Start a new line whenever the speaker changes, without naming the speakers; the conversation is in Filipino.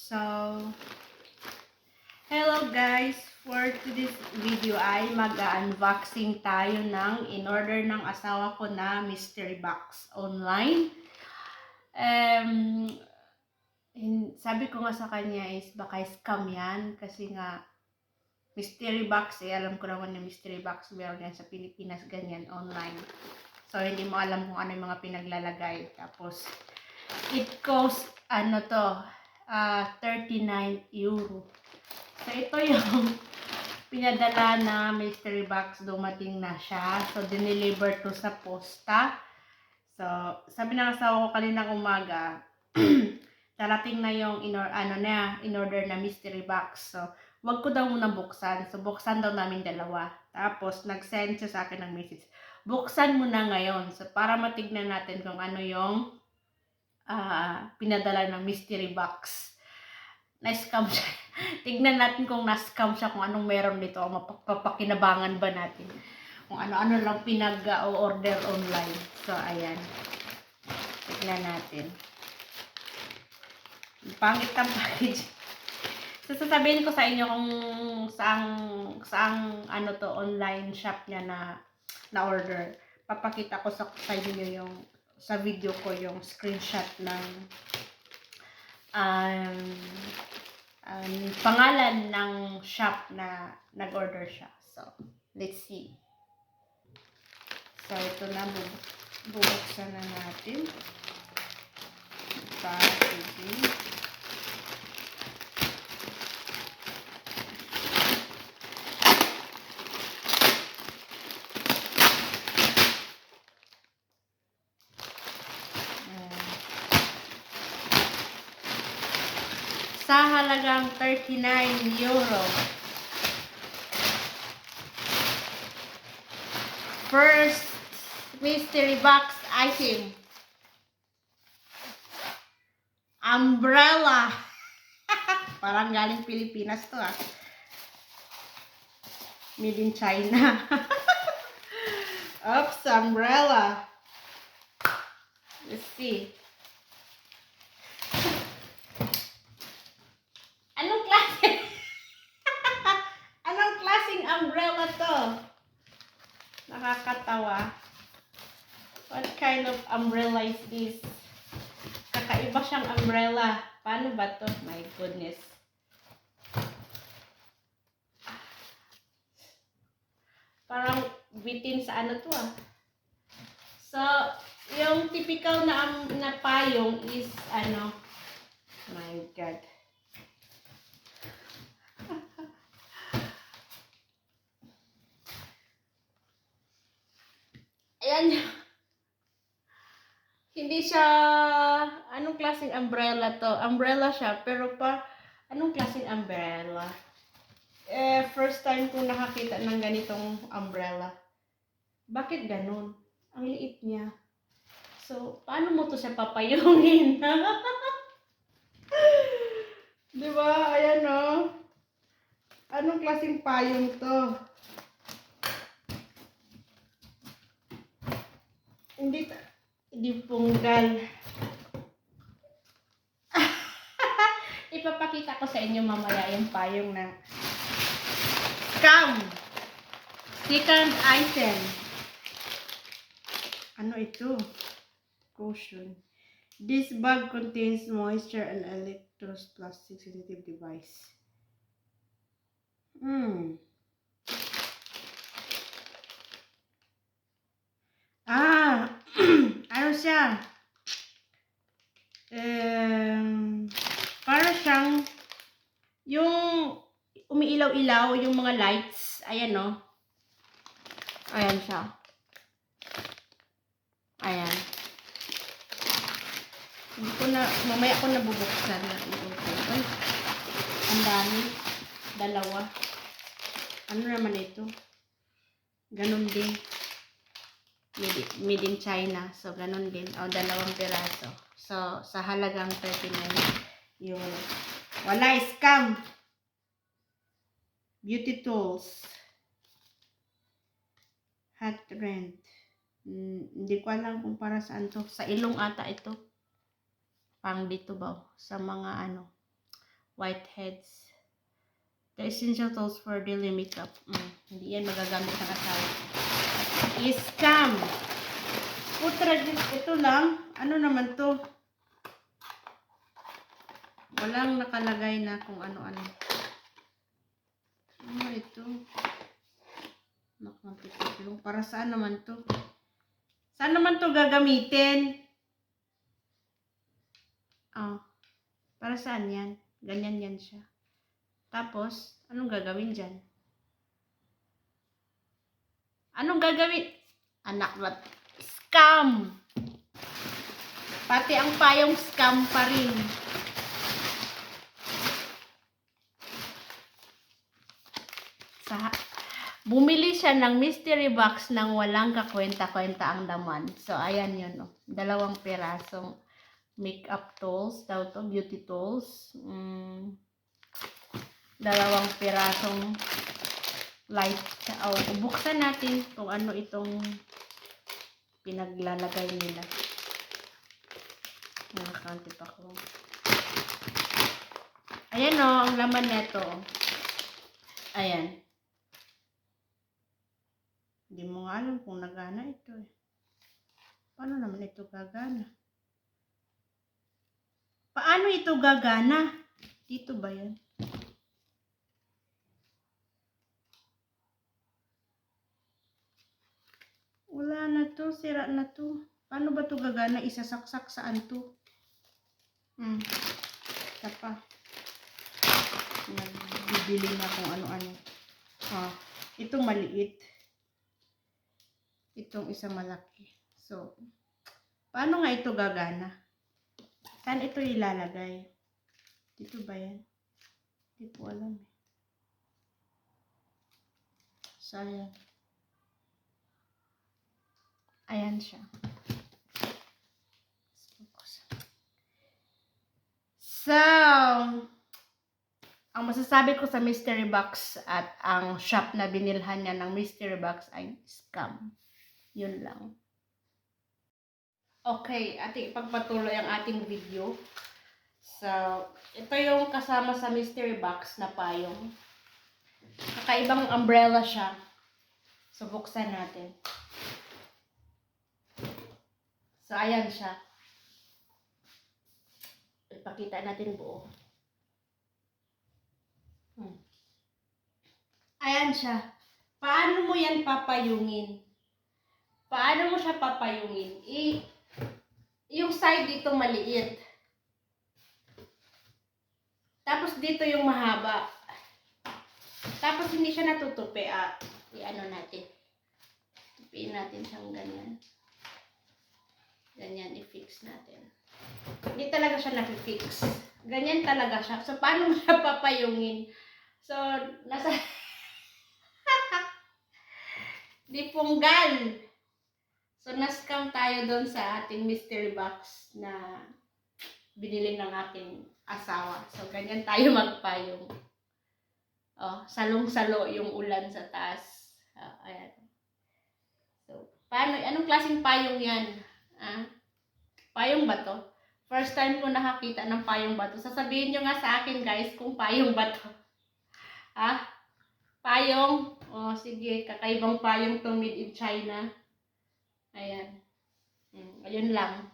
So, hello guys! For today's video ay mag-unboxing tayo ng in-order ng asawa ko na mystery box online. Sabi ko nga sa kanya is baka scam yan kasi nga mystery box alam ko naman na mystery box meron yan sa Pilipinas ganyan online. So, hindi mo alam kung ano yung mga pinaglalagay. Tapos, it costs, 39 euro. So, ito yung pinadala na mystery box. Dumating na siya. So, dineliver to sa posta. So, sabi ng asawa ko kaninang umaga, darating na yung in-order na mystery box. So, wag ko daw muna buksan. So, buksan daw namin dalawa. Tapos, nag-send siya sa akin ng message. Buksan mo na ngayon. So, para matignan natin kung ano yung pinadala ng mystery box. Na-scam siya. Tignan natin kung na-scam siya, kung anong meron dito. Mapapakinabangan ba natin? Kung ano-ano lang pinag-order online. So, ayan. Tignan natin. Pangit ang package. So, sasabihin ko sa inyo kung saang online shop niya na order. Papakita ko sa inyo yung sa video ko yung screenshot ng pangalan ng shop na nag-order siya. So, let's see. So, ito na. Bubuksan na natin. Packaging. Sa halagang 39 euro. First mystery box item. Umbrella. Parang galing Pilipinas to Made in China. Oops, umbrella. Let's see. Anong klase? Anong klaseng umbrella to? Nakakatawa. What kind of umbrella is this? Kakaiba siyang umbrella. Paano ba to? My goodness. Parang bitin sa to So, yung typical na payong is my God. Ayan. Hindi siya, anong klaseng umbrella to? Umbrella siya, pero anong klaseng umbrella? First time ko nakakita ng ganitong umbrella. Bakit ganun? Ang liit niya. So, paano mo to siya papayungin? Diba? Ayan Anong klaseng payong to? Hindi punggal. Ipapakita ko sa inyo mamaya yung payong na scam. Second item. Ano ito? Caution. This bag contains moisture and electrous plastic sensitive device. Ano siya? Para siyang yung umiilaw-ilaw yung mga lights. Ayan Ayan siya. Ayan. Mamaya ko na bubuksan na. Ay, ang dami. Dalawa. Ano naman ito? Ganon din. Made in China. So, ganon din. Dalawang piraso. So, sa halagang 39 euro. Wala, scam. Beauty tools. Hot rent. Hindi ko alam kung para saan to. Sa ilong ata ito. Pang dito ba? Sa mga whiteheads. The essential tools for daily makeup. Hindi yan magagamit ng asawa. Scam. Putra, ito lang. Ano naman to? Walang nakalagay na kung ano-ano. Ano ito? Nakapitulong. Para saan naman to? Saan naman to gagamitin? Para saan yan? Ganyan yan siya. Tapos, anong gagawin dyan? Anong gagawin? Anak na, scam! Pati ang payong scam pa rin. Bumili siya ng mystery box nang walang kakwenta-kwenta ang laman. So, ayan yun. Oh. 2 pirasong makeup tools. Daw to, beauty tools. 2 pirasong light. Buksan natin kung ano itong pinaglalagay nila. Nakakanti pa ko. Ayan o, ang laman neto. Ayan. Hindi mo nga alam kung nagana ito eh. Paano naman ito gagana? Paano ito gagana? Dito ba yan? Wala na to, sira na to. Paano ba to gagana? Isasaksak saan to? Ito pa. Bibili na kung ano-ano. Itong maliit. Itong isa malaki. So, paano nga ito gagana? Saan ito ilalagay? Dito ba yan? Hindi ko alam eh. Sayang. Ayan siya. So, ang masasabi ko sa mystery box at ang shop na binilhan niya ng mystery box ay scam. Yun lang. Okay, ating ipagpatuloy ang ating video. So, ito yung kasama sa mystery box na payong. Kakaibang umbrella siya. So, buksan natin. So, ayan siya. Ipakita natin buo. Ayan siya. Paano mo yan papayungin? Paano mo siya papayungin? Yung side dito maliit. Tapos dito yung mahaba. Tapos hindi siya natutupi. I-ano natin. Tupiin natin siyang ganyan. Ganyan, i-fix natin. Hindi talaga siya na-fix. Ganyan talaga siya. So, paano mo siya papayungin? So, nasa... Di punggal. So, na-scam tayo doon sa ating mystery box na binili ng aking asawa. So, ganyan tayo magpayong. Salong-salo yung ulan sa taas. Ayan. So, paano? Anong klaseng payong yan? Payong ba to? First time ko nakakita ng payong ba to. Sasabihin nyo nga sa akin guys kung payong ba to. Payong? Sige. Kakaibang payong to made in China. Ayan. Ayun lang.